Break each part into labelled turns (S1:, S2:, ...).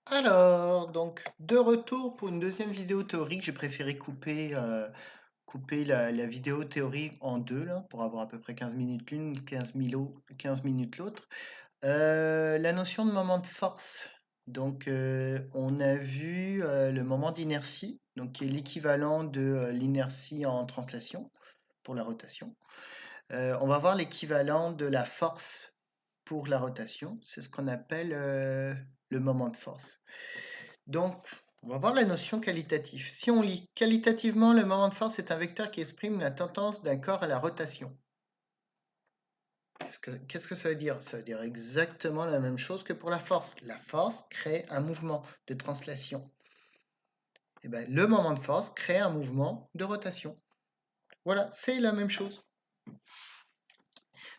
S1: Alors, donc, de retour pour une deuxième vidéo théorique. J'ai préféré couper la vidéo théorique en deux, là, pour avoir à peu près 15 minutes l'une, 15 minutes l'autre. La notion de moment de force. Donc, on a vu le moment d'inertie, donc qui est l'équivalent de l'inertie en translation pour la rotation. On va voir l'équivalent de la force pour la rotation. C'est ce qu'on appelle le moment de force. Donc, on va voir la notion qualitative. Si on lit qualitativement, le moment de force est un vecteur qui exprime la tendance d'un corps à la rotation. Qu'est-ce que ça veut dire? Ça veut dire exactement la même chose que pour la force. La force crée un mouvement de translation. Et bien, le moment de force crée un mouvement de rotation. Voilà, c'est la même chose.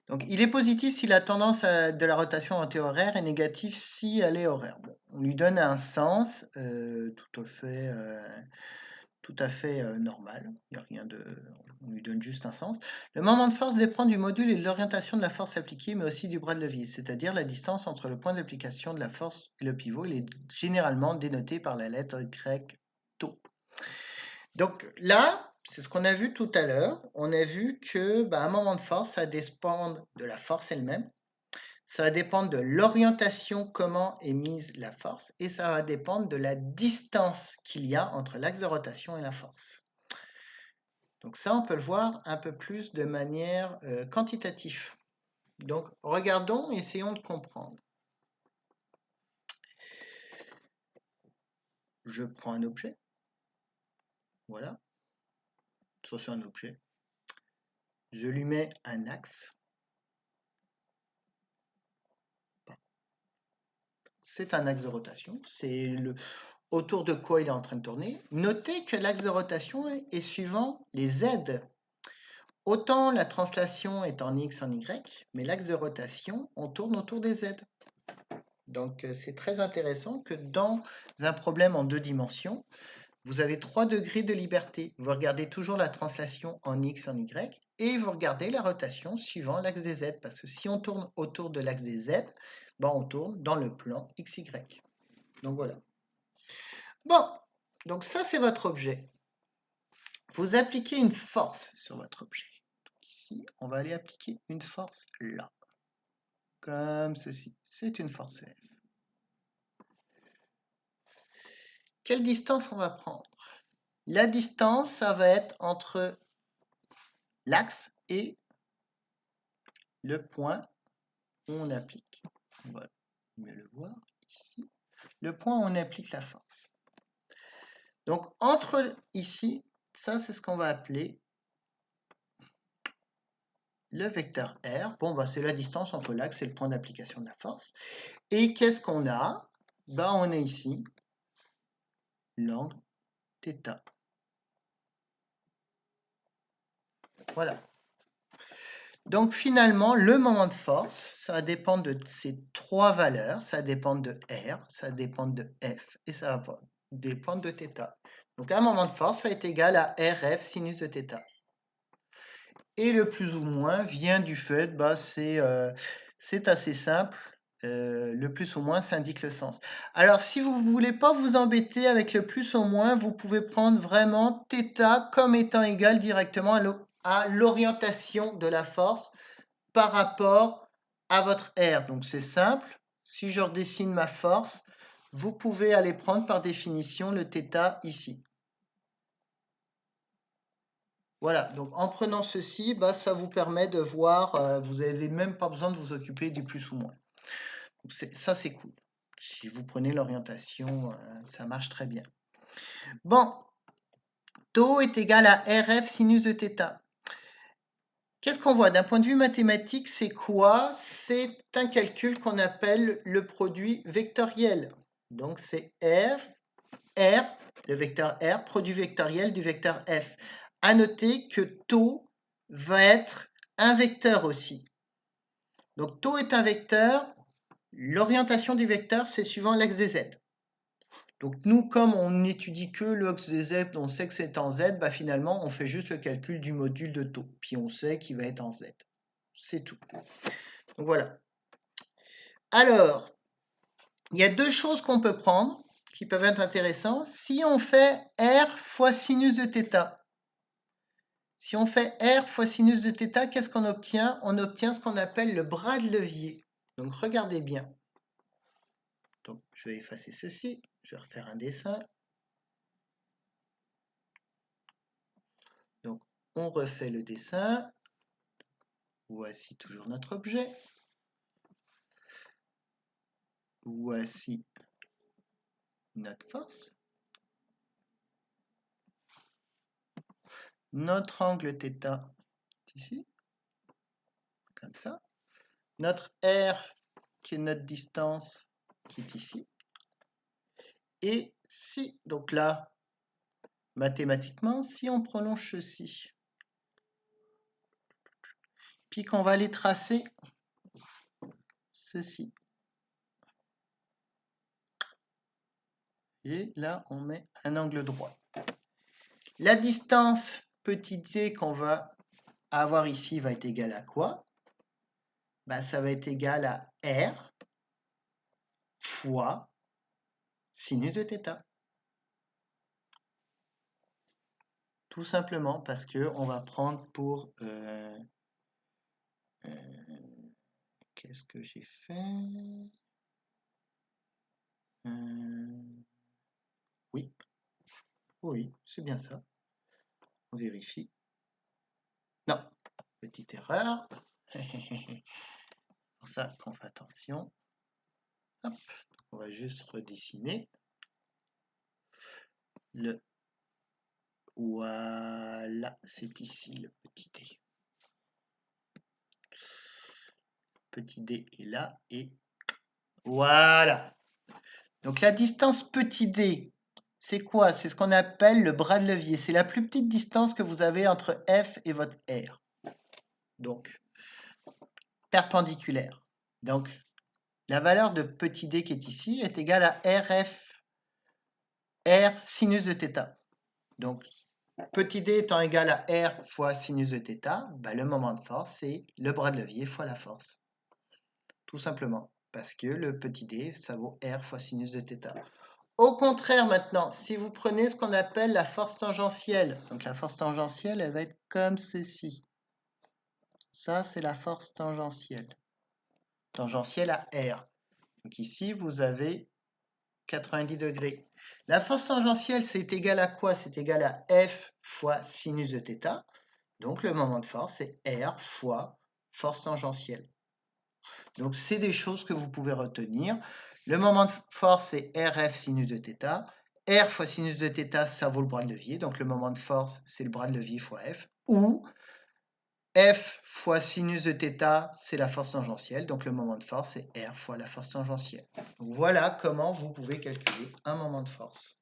S1: Donc, il est positif si la tendance de la rotation anti-horaire est négative si elle est horaire. Bon, on lui donne un sens tout à fait normal. Il y a rien de, on lui donne juste un sens. Le moment de force dépend du module et de l'orientation de la force appliquée, mais aussi du bras de levier, c'est-à-dire la distance entre le point d'application de la force et le pivot. Il est généralement dénoté par la lettre grecque tau. Donc là, c'est ce qu'on a vu tout à l'heure. On a vu que un moment de force, ça dépend de la force elle-même. Ça va dépendre de l'orientation, comment est mise la force, et ça va dépendre de la distance qu'il y a entre l'axe de rotation et la force. Donc ça, on peut le voir un peu plus de manière quantitative. Donc regardons, essayons de comprendre. Je prends un objet. Voilà. Ça, c'est un objet. Je lui mets un axe. C'est un axe de rotation. C'est autour de quoi il est en train de tourner. Notez que l'axe de rotation est suivant les z. Autant la translation est en x, en y, mais l'axe de rotation, on tourne autour des z. Donc c'est très intéressant que dans un problème en deux dimensions, vous avez 3 degrés de liberté. Vous regardez toujours la translation en x, en y, et vous regardez la rotation suivant l'axe des z, parce que si on tourne autour de l'axe des z, on tourne dans le plan xy. Donc voilà. Bon, donc ça c'est votre objet. Vous appliquez une force sur votre objet. Donc ici, on va aller appliquer une force là, comme ceci. C'est une force F. Quelle distance on va prendre? La distance, ça va être entre l'axe et le point où on applique. Voilà, on va le voir ici. Le point où on applique la force. Donc, entre ici, ça, c'est ce qu'on va appeler le vecteur R. Bon, c'est la distance entre l'axe et le point d'application de la force. Et qu'est-ce qu'on a? On a ici l'angle θ. Voilà. Donc finalement, le moment de force, ça va dépendre de ces trois valeurs. Ça va dépendre de R, ça va dépendre de F et ça va dépendre de θ. Donc un moment de force, ça est égal à RF sinus de θ. Et le plus ou moins vient du fait, c'est assez simple. Le plus ou moins, ça indique le sens. Alors, si vous ne voulez pas vous embêter avec le plus ou moins, vous pouvez prendre vraiment θ comme étant égal directement à l'orientation de la force par rapport à votre R. Donc, c'est simple. Si je redessine ma force, vous pouvez aller prendre par définition le θ ici. Voilà, donc en prenant ceci, ça vous permet de voir, vous n'avez même pas besoin de vous occuper du plus ou moins. Ça, c'est cool. Si vous prenez l'orientation, ça marche très bien. Bon, tau est égal à RF sinus de θ. Qu'est-ce qu'on voit? D'un point de vue mathématique, c'est quoi? C'est un calcul qu'on appelle le produit vectoriel. Donc c'est R, le vecteur R, produit vectoriel du vecteur F. À noter que tau va être un vecteur aussi. Donc tau est un vecteur, l'orientation du vecteur, c'est suivant l'axe des z. Donc nous, comme on n'étudie que l'axe des z, on sait que c'est en z, finalement, on fait juste le calcul du module de tau. Puis on sait qu'il va être en z. C'est tout. Donc voilà. Alors, il y a deux choses qu'on peut prendre qui peuvent être intéressantes. Si on fait R fois sinus de θ, si on fait R fois sinus de θ, qu'est-ce qu'on obtient? On obtient ce qu'on appelle le bras de levier. Donc regardez bien. Donc je vais effacer ceci, je vais refaire un dessin. Donc on refait le dessin. Voici toujours notre objet. Voici notre force. Notre angle θ est ici, comme ça. Notre R, qui est notre distance, qui est ici. Et si, donc là, mathématiquement, si on prolonge ceci, puis qu'on va aller tracer ceci. Et là, on met un angle droit. La distance petit d qu'on va avoir ici va être égale à quoi? Ben, ça va être égal à R fois sinus de θ. Tout simplement parce qu'on va prendre pour... qu'est-ce que j'ai fait? Oui, oui, c'est bien ça. On vérifie. Non, petite erreur. Pour ça qu'on fait attention. Hop, on va juste redessiner. Voilà, c'est ici le petit d. Petit d est là et voilà. Donc la distance petit d, c'est quoi? C'est ce qu'on appelle le bras de levier. C'est la plus petite distance que vous avez entre F et votre R. Donc, perpendiculaire. Donc, la valeur de petit d qui est ici est égale à RF, R sinus de θ. Donc, petit d étant égal à R fois sinus de θ, ben, le moment de force, c'est le bras de levier fois la force. Tout simplement. Parce que le petit d, ça vaut R fois sinus de θ. Au contraire, maintenant, si vous prenez ce qu'on appelle la force tangentielle, donc la force tangentielle, elle va être comme ceci. Ça, c'est la force tangentielle. Tangentielle à R. Donc ici, vous avez 90 degrés. La force tangentielle, c'est égal à quoi? C'est égal à F fois sinus de θ. Donc le moment de force, c'est R fois force tangentielle. Donc c'est des choses que vous pouvez retenir. Le moment de force, c'est RF sinus de θ. R fois sinus de θ, ça vaut le bras de levier. Donc le moment de force, c'est le bras de levier fois F. Ou F fois sinus de θ, c'est la force tangentielle. Donc le moment de force, c'est R fois la force tangentielle. Donc voilà comment vous pouvez calculer un moment de force.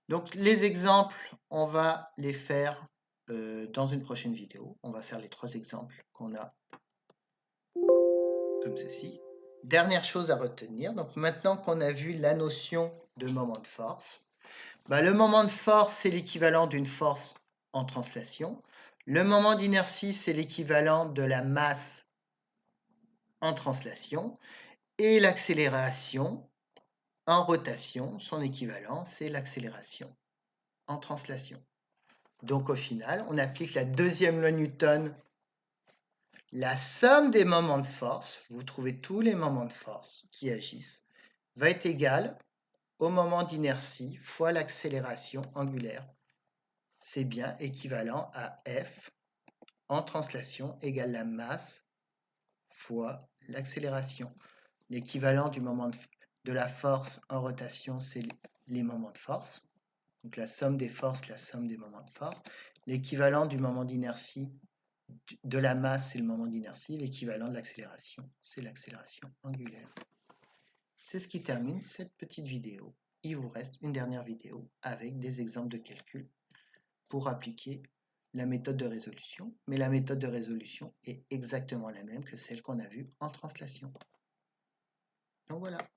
S1: Donc les exemples, on va les faire dans une prochaine vidéo. On va faire les 3 exemples qu'on a comme ceci. Dernière chose à retenir, donc maintenant qu'on a vu la notion de moment de force, bah, le moment de force, c'est l'équivalent d'une force en translation. Le moment d'inertie, c'est l'équivalent de la masse en translation. Et l'accélération en rotation, son équivalent, c'est l'accélération en translation. Donc au final, on applique la deuxième loi Newton. La somme des moments de force, vous trouvez tous les moments de force qui agissent, va être égale au moment d'inertie fois l'accélération angulaire. C'est bien équivalent à F en translation égale la masse fois l'accélération. L'équivalent du moment de la force en rotation, c'est les moments de force. Donc la somme des forces, la somme des moments de force. L'équivalent du moment d'inertie de la masse, c'est le moment d'inertie. L'équivalent de l'accélération, c'est l'accélération angulaire. C'est ce qui termine cette petite vidéo. Il vous reste une dernière vidéo avec des exemples de calcul pour appliquer la méthode de résolution. Mais la méthode de résolution est exactement la même que celle qu'on a vue en translation. Donc voilà.